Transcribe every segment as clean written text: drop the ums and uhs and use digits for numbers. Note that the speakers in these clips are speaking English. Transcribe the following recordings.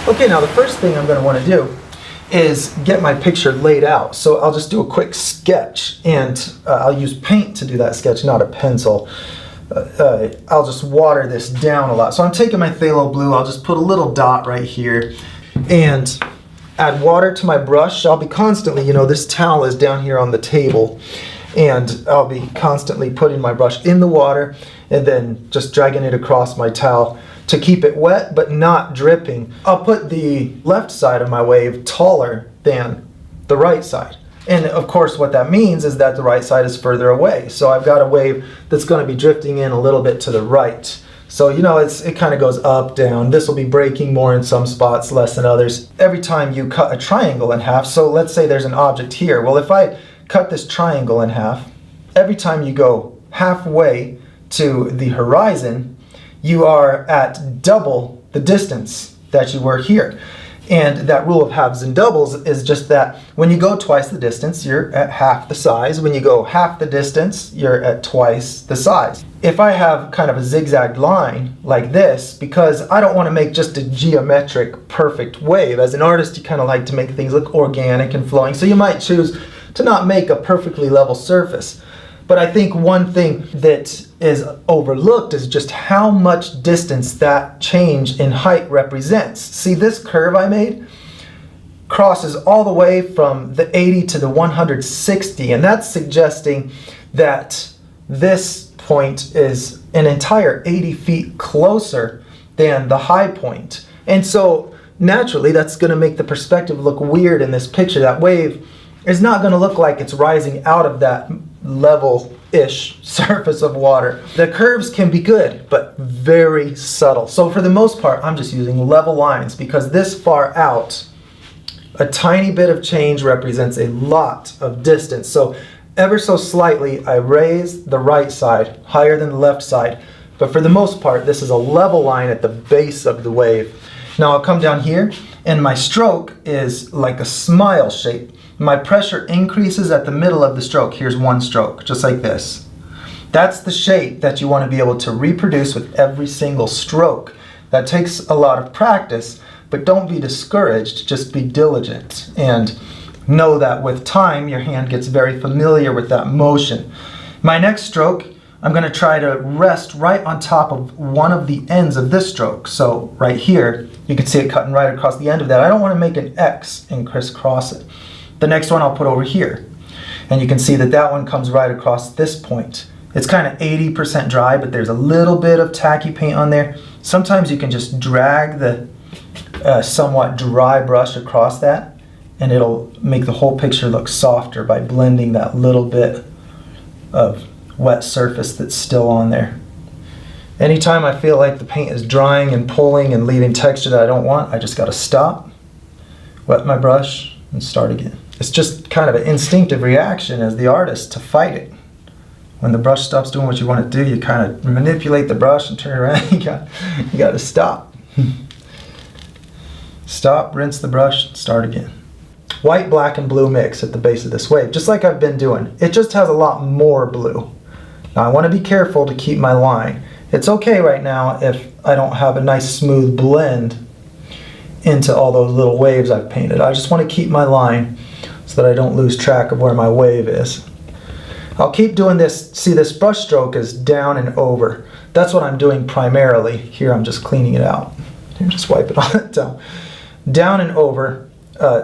Okay, now the first thing I'm going to want to do is get my picture laid out. So I'll just do a quick sketch, and I'll use paint to do that sketch, not a pencil. I'll just water this down a lot. So I'm taking my phthalo blue, I'll just put a little dot right here and add water to my brush. I'll be constantly, this towel is down here on the table, and I'll be constantly putting my brush in the water and then just dragging it across my towel to keep it wet but not dripping. I'll put the left side of my wave taller than the right side. And of course what that means is that the right side is further away. So I've got a wave that's going to be drifting in a little bit to the right. So it kind of goes up, down. This will be breaking more in some spots, less than others. Every time you cut a triangle in half, so let's say there's an object here. Well, if I cut this triangle in half, every time you go halfway to the horizon, you are at double the distance that you were here. And that rule of halves and doubles is just that when you go twice the distance, you're at half the size. When you go half the distance, you're at twice the size. If I have kind of a zigzag line like this, because I don't want to make just a geometric perfect wave. As an artist, you kind of like to make things look organic and flowing. So you might choose to not make a perfectly level surface. But I think one thing that is overlooked is just how much distance that change in height represents. See, this curve I made crosses all the way from the 80 to the 160, and that's suggesting that this point is an entire 80 feet closer than the high point. And so naturally that's going to make the perspective look weird in this picture. That wave is not going to look like it's rising out of that level-ish surface of water. The curves can be good, but very subtle. So for the most part, I'm just using level lines because this far out, a tiny bit of change represents a lot of distance. So ever so slightly, I raise the right side higher than the left side. But for the most part, this is a level line at the base of the wave. Now I'll come down here, and my stroke is like a smile shape. My pressure increases at the middle of the stroke. Here's one stroke, just like this. That's the shape that you want to be able to reproduce with every single stroke. That takes a lot of practice, but don't be discouraged, just be diligent. And know that with time, your hand gets very familiar with that motion. My next stroke, I'm going to try to rest right on top of one of the ends of this stroke. So right here, you can see it cutting right across the end of that. I don't want to make an X and crisscross it. The next one I'll put over here. And you can see that that one comes right across this point. It's kind of 80% dry, but there's a little bit of tacky paint on there. Sometimes you can just drag the somewhat dry brush across that, and it'll make the whole picture look softer by blending that little bit of wet surface that's still on there. Anytime I feel like the paint is drying and pulling and leaving texture that I don't want, I just got to stop, wet my brush, and start again. It's just kind of an instinctive reaction as the artist to fight it. When the brush stops doing what you want it to do, you kind of manipulate the brush and turn around. You got to stop. Stop, rinse the brush, start again. White, black, and blue mix at the base of this wave, just like I've been doing. It just has a lot more blue. Now I want to be careful to keep my line. It's okay right now if I don't have a nice smooth blend into all those little waves I've painted. I just want to keep my line so that I don't lose track of where my wave is. I'll keep doing this. See, this brush stroke is down and over. That's what I'm doing primarily. Here I'm just cleaning it out. Here, just wipe it on it down. Down and over,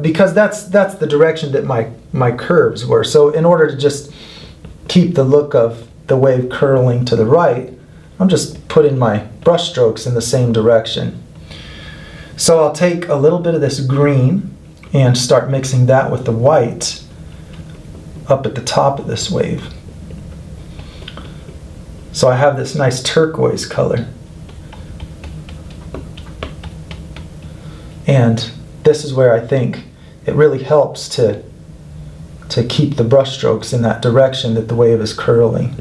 because that's the direction that my curves were. So in order to just keep the look of the wave curling to the right, I'm just putting my brush strokes in the same direction. So I'll take a little bit of this green and start mixing that with the white up at the top of this wave. So I have this nice turquoise color. And this is where I think it really helps to keep the brush strokes in that direction that the wave is curling.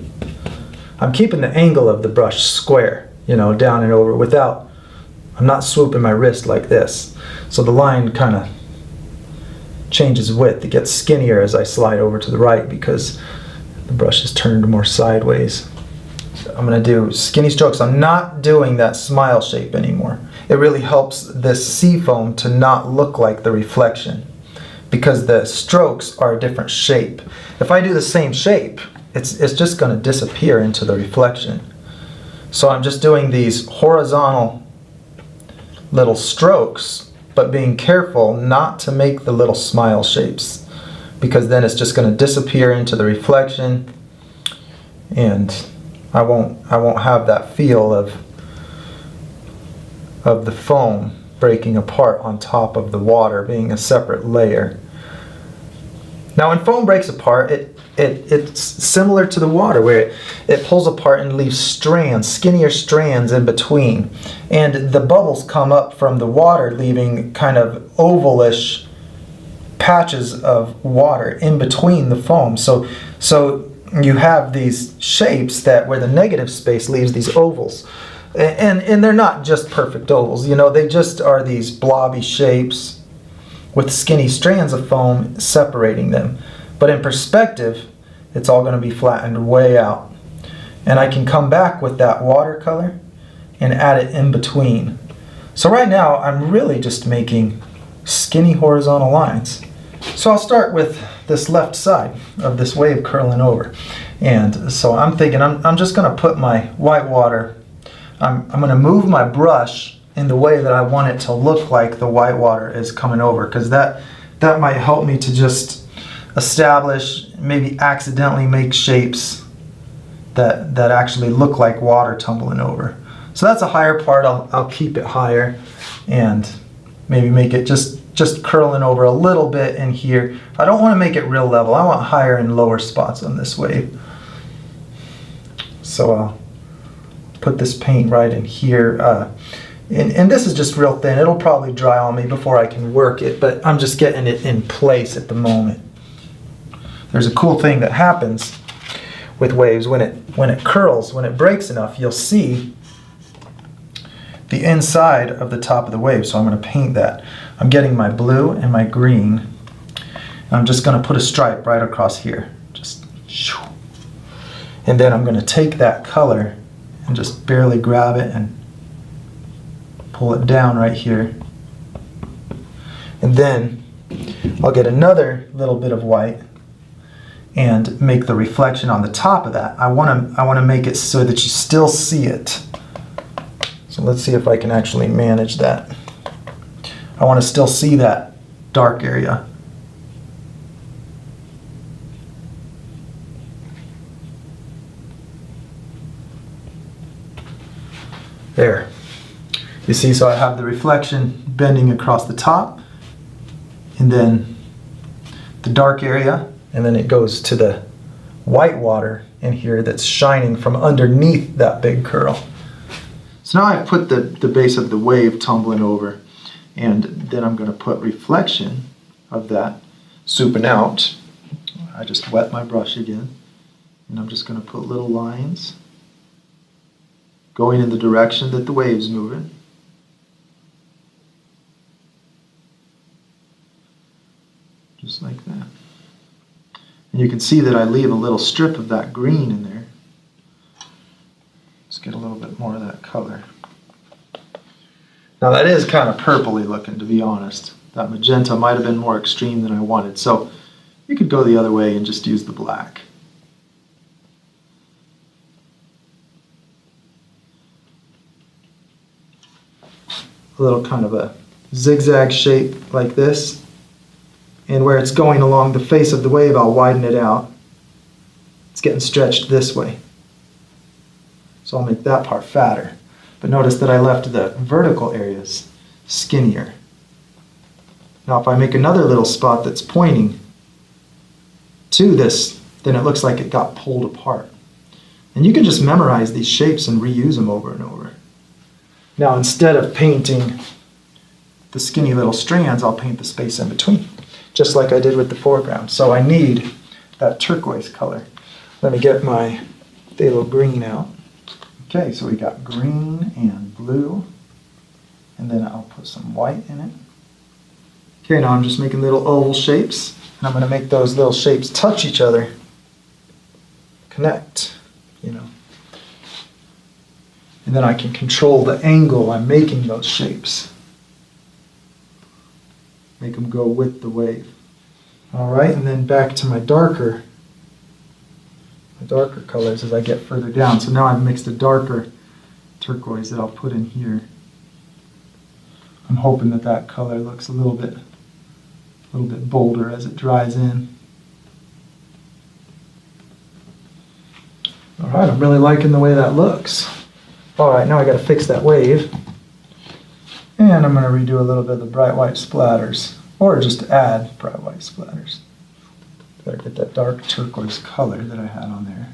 I'm keeping the angle of the brush square, down and over I'm not swooping my wrist like this. So the line kind of changes width. It gets skinnier as I slide over to the right because the brush is turned more sideways. So I'm going to do skinny strokes. I'm not doing that smile shape anymore. it really helps this sea foam to not look like the reflection, because the strokes are a different shape. If I do the same shape, it's just going to disappear into the reflection. So I'm just doing these horizontal little strokes, but being careful not to make the little smile shapes, because then it's just going to disappear into the reflection, and I won't have that feel of the foam breaking apart on top of the water being a separate layer. Now when foam breaks apart, it's similar to the water, where it pulls apart and leaves strands, skinnier strands in between. And the bubbles come up from the water, leaving kind of ovalish patches of water in between the foam. So you have these shapes that where the negative space leaves these ovals. And they're not just perfect ovals, you know, they just are these blobby shapes with skinny strands of foam separating them. But in perspective, it's all going to be flattened way out. And I can come back with that watercolor and add it in between. So right now, I'm really just making skinny horizontal lines. So I'll start with this left side of this wave curling over. And so I'm thinking I'm just going to put my white water, I'm going to move my brush in the way that I want it to look like the white water is coming over, because that might help me to just establish, maybe accidentally make shapes that actually look like water tumbling over. So that's a higher part. I'll keep it higher and maybe make it just curling over a little bit in here. I don't want to make it real level. I want higher and lower spots on this wave. So I'll put this paint right in here. And this is just real thin. It'll probably dry on me before I can work it, but I'm just getting it in place at the moment. There's a cool thing that happens with waves when it curls, when it breaks enough, you'll see the inside of the top of the wave. So I'm going to paint that. I'm getting my blue and my green, and I'm just going to put a stripe right across here. Just shoo. And then I'm going to take that color and just barely grab it and pull it down right here. And then I'll get another little bit of white and make the reflection on the top of that. I want to make it so that you still see it. So let's see if I can actually manage that. I want to still see that dark area. There. You see, so I have the reflection bending across the top, and then the dark area, and then it goes to the white water in here that's shining from underneath that big curl. So now I've put the base of the wave tumbling over, and then I'm going to put reflection of that souping out. I just wet my brush again, and I'm just going to put little lines going in the direction that the wave's moving. Just like that. And you can see that I leave a little strip of that green in there. Let's get a little bit more of that color. Now that is kind of purpley looking, to be honest. That magenta might have been more extreme than I wanted, so you could go the other way and just use the black. A little kind of a zigzag shape like this. And where it's going along the face of the wave, I'll widen it out. It's getting stretched this way. So I'll make that part fatter. But notice that I left the vertical areas skinnier. Now if I make another little spot that's pointing to this, then it looks like it got pulled apart. And you can just memorize these shapes and reuse them over and over. Now instead of painting the skinny little strands, I'll paint the space in between, just like I did with the foreground. So I need that turquoise color. Let me get my phthalo green out. Okay, so we got green and blue, and then I'll put some white in it. Okay, now I'm just making little oval shapes, and I'm going to make those little shapes touch each other, connect, you know. And then I can control the angle I'm making those shapes. Make them go with the wave. All right, and then back to my darker colors as I get further down. So now I've mixed a darker turquoise that I'll put in here. I'm hoping that that color looks a little bit bolder as it dries in. All right, I'm really liking the way that looks. All right, now I got to fix that wave. And I'm going to redo a little bit of the bright white splatters, or just add bright white splatters. Better get that dark turquoise color that I had on there.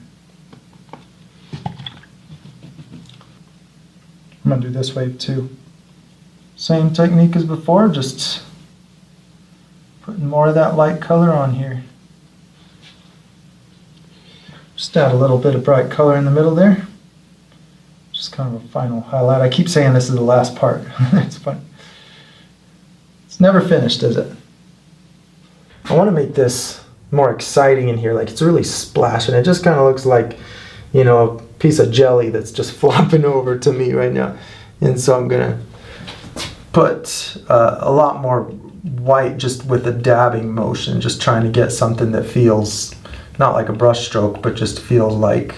I'm going to do this wave too. Same technique as before, just putting more of that light color on here. Just add a little bit of bright color in the middle there. Just kind of a final highlight. I keep saying this is the last part. It's fun. It's never finished, is it? I want to make this more exciting in here. Like, it's really splashing. It just kind of looks like, you know, a piece of jelly that's just flopping over to me right now. And so I'm going to put a lot more white just with a dabbing motion, just trying to get something that feels not like a brush stroke, but just feels like,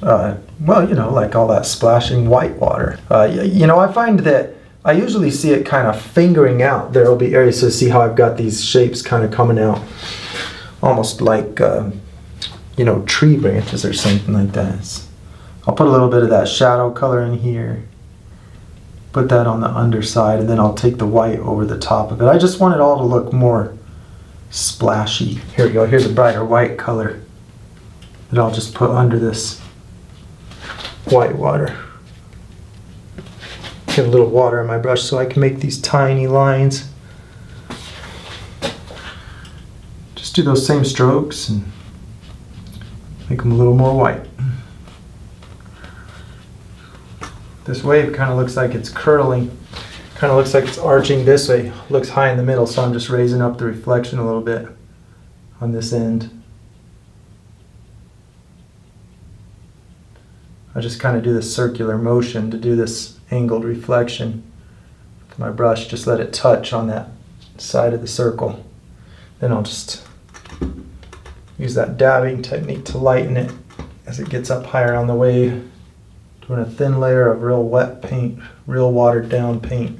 well, you know, like all that splashing white water. You know, I find that I usually see it kind of fingering out. There will be areas to see how I've got these shapes kind of coming out, almost like, you know, tree branches or something like that. I'll put a little bit of that shadow color in here, put that on the underside, and then I'll take the white over the top of it. I just want it all to look more splashy. Here we go, here's a brighter white color that I'll just put under this white water. Get a little water in my brush so I can make these tiny lines. Just do those same strokes and make them a little more white. This wave kind of looks like it's curling, kind of looks like it's arching this way. Looks high in the middle, so I'm just raising up the reflection a little bit on this end. I just kind of do this circular motion to do this angled reflection with my brush. Just let it touch on that side of the circle. Then I'll just use that dabbing technique to lighten it as it gets up higher on the wave. Doing a thin layer of real wet paint, real watered down paint.